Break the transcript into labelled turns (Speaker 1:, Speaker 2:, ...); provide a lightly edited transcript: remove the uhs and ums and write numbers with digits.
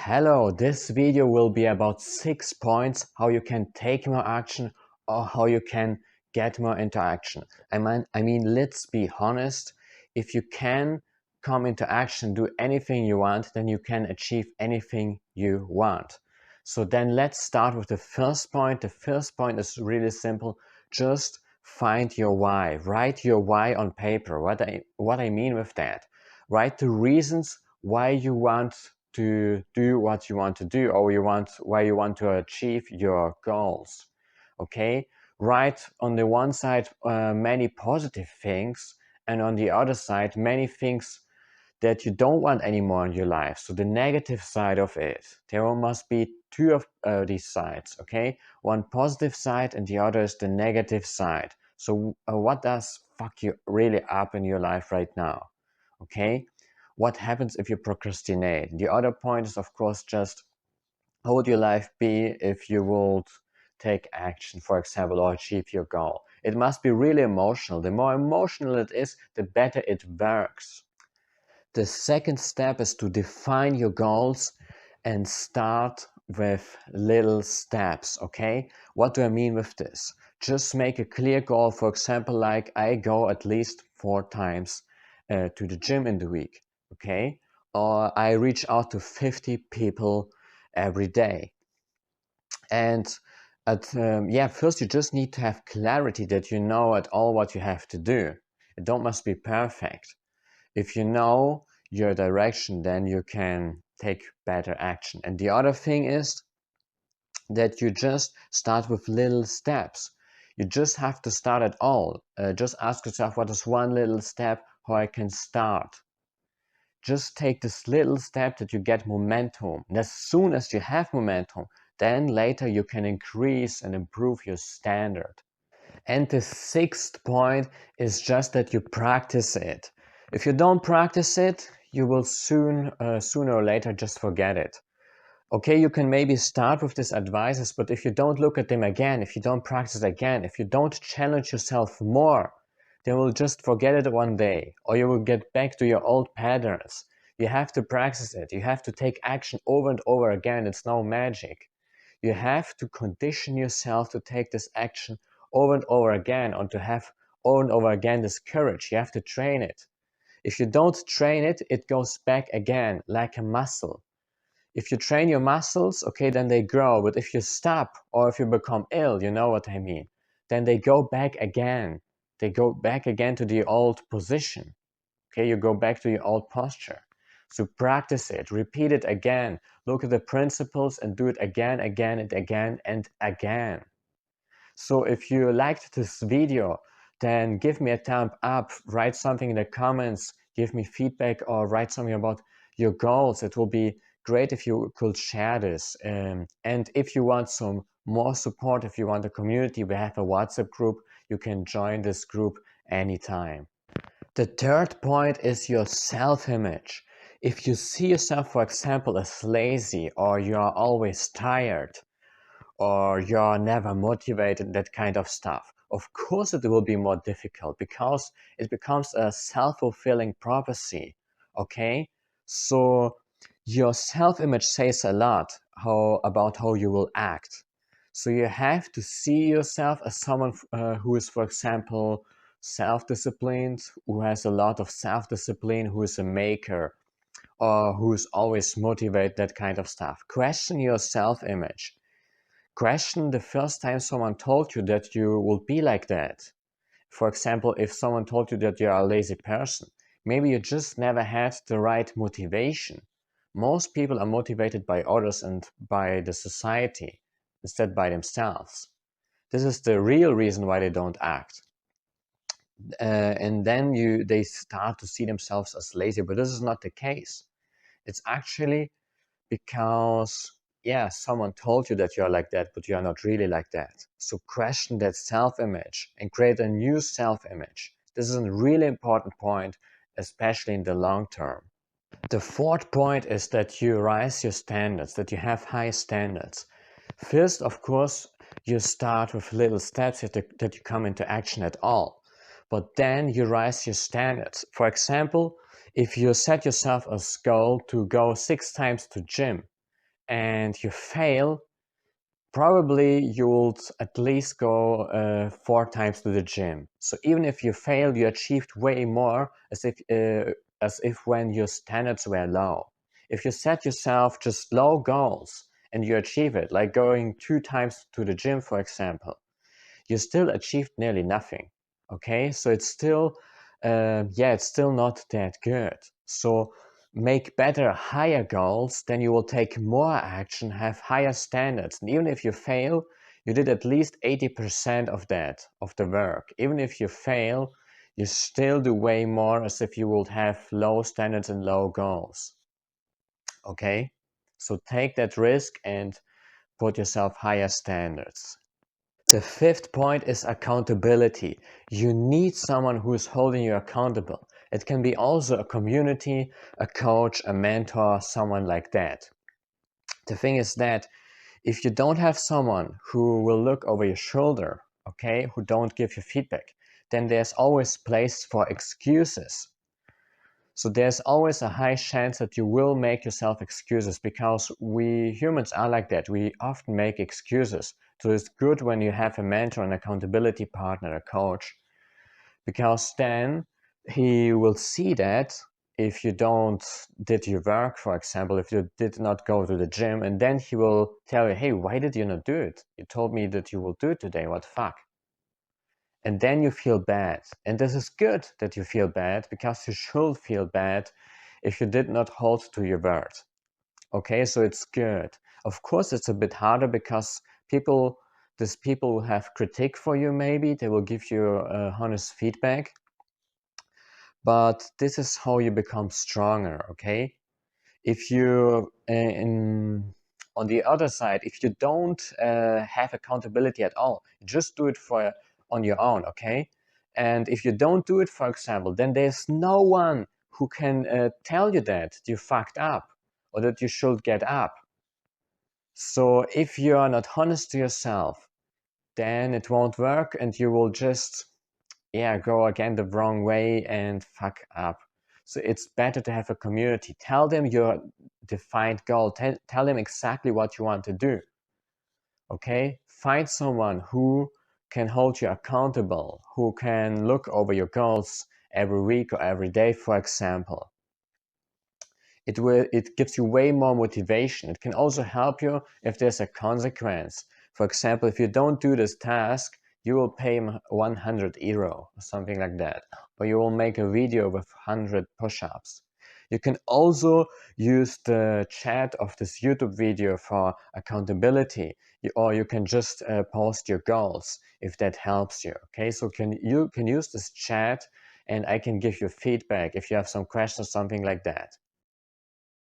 Speaker 1: Hello, this video will be about 6 points how you can take more action or how you can get more into action. I mean, let's be honest, if you can come into action, do anything you want, then you can achieve anything you want. So then let's start with the first point. The first point is really simple. Just find your why. Write your why on paper. What I mean with that. Write the reasons why you want to do what you want to do, or why you want to achieve your goals. Okay, write on the one side many positive things, and on the other side many things that you don't want anymore in your life. So the negative side of it. There must be two of these sides. Okay, one positive side and the other is the negative side. So what does fuck you really up in your life right now? Okay, what happens if you procrastinate? The other point is, of course, just how would your life be if you would take action, for example, or achieve your goal? It must be really emotional. The more emotional it is, the better it works. The second step is to define your goals and start with little steps. Okay, what do I mean with this? Just make a clear goal. For example, like I go at least 4 times to the gym in the week. Okay, or I reach out to 50 people every day. And first you just need to have clarity that you know at all what you have to do. It don't must be perfect. If you know your direction, then you can take better action. And the other thing is that you just start with little steps. You just have to start at all. Just ask yourself, what is one little step how I can start? Just take this little step that you get momentum. And as soon as you have momentum, then later you can increase and improve your standard. And the sixth point is just that you practice it. If you don't practice it, you will sooner or later just forget it. Okay, you can maybe start with these advices, but if you don't look at them again, if you don't practice again, if you don't challenge yourself more, then you will just forget it one day, or you will get back to your old patterns. You have to practice it. You have to take action over and over again. It's no magic. You have to condition yourself to take this action over and over again, and to have over and over again this courage. You have to train it. If you don't train it, it goes back again like a muscle. If you train your muscles, okay, then they grow. But if you stop or if you become ill, you know what I mean, then they go back again. They go back again to the old position. Okay, you go back to your old posture. So practice it, repeat it again. Look at the principles and do it again, again, and again, and again. So if you liked this video, then give me a thumb up, write something in the comments, give me feedback, or write something about your goals. It will be great if you could share this. And if you want some more support, if you want a community, we have a WhatsApp group. You can join this group anytime. The third point is your self-image. If you see yourself, for example, as lazy, or you are always tired, or you're never motivated, that kind of stuff, of course it will be more difficult because it becomes a self-fulfilling prophecy. Okay, so your self-image says a lot about how you will act. So you have to see yourself as someone who is, for example, self-disciplined, who has a lot of self-discipline, who is a maker, or who is always motivated, that kind of stuff. Question your self-image. Question the first time someone told you that you will be like that. For example, if someone told you that you are a lazy person, maybe you just never had the right motivation. Most people are motivated by others and by the society instead by themselves. This is the real reason why they don't act. And then they start to see themselves as lazy, but this is not the case. It's actually because, yeah, someone told you that you're like that, but you're not really like that. So question that self-image and create a new self-image. This is a really important point, especially in the long term. The fourth point is that you raise your standards, that you have high standards. First, of course, you start with little steps that you come into action at all. But then you raise your standards. For example, if you set yourself as goal to go 6 times to gym, and you fail, probably you'll at least go 4 times to the gym. So even if you fail, you achieved way more as if when your standards were low. If you set yourself just low goals and you achieve it, like going 2 times to the gym, for example, you still achieved nearly nothing. Okay, so it's still, yeah, it's still not that good. So make better, higher goals, then you will take more action, have higher standards. And even if you fail, you did at least 80% of that, of the work. Even if you fail, you still do way more as if you would have low standards and low goals. Okay, so take that risk and put yourself higher standards. The fifth point is accountability. You need someone who is holding you accountable. It can be also a community, a coach, a mentor, someone like that. The thing is that if you don't have someone who will look over your shoulder, okay, who don't give you feedback, then there's always place for excuses. So there's always a high chance that you will make yourself excuses, because we humans are like that. We often make excuses. So it's good when you have a mentor, an accountability partner, a coach, because then he will see that if you don't did your work, for example, if you did not go to the gym, and then he will tell you, hey, why did you not do it? You told me that you will do it today. What the fuck? And then you feel bad. And this is good that you feel bad, because you should feel bad if you did not hold to your word. Okay, so it's good. Of course, it's a bit harder because these people will have critique for you, maybe. They will give you honest feedback. But this is how you become stronger, okay? If you, on the other side, if you don't have accountability at all, just do it on your own, okay? And if you don't do it, for example, then there's no one who can tell you that you fucked up or that you should get up. So if you are not honest to yourself, then it won't work, and you will just, yeah, go again the wrong way and fuck up. So it's better to have a community. Tell them your defined goal. Tell them exactly what you want to do. Okay? Find someone who can hold you accountable, who can look over your goals every week or every day, for example. It gives you way more motivation. It can also help you if there's a consequence. For example, if you don't do this task, you will pay 100 euro or something like that, or you will make a video with 100 push-ups. You can also use the chat of this YouTube video for accountability, or you can just post your goals if that helps you. Okay, so you can use this chat, and I can give you feedback if you have some questions, something like that.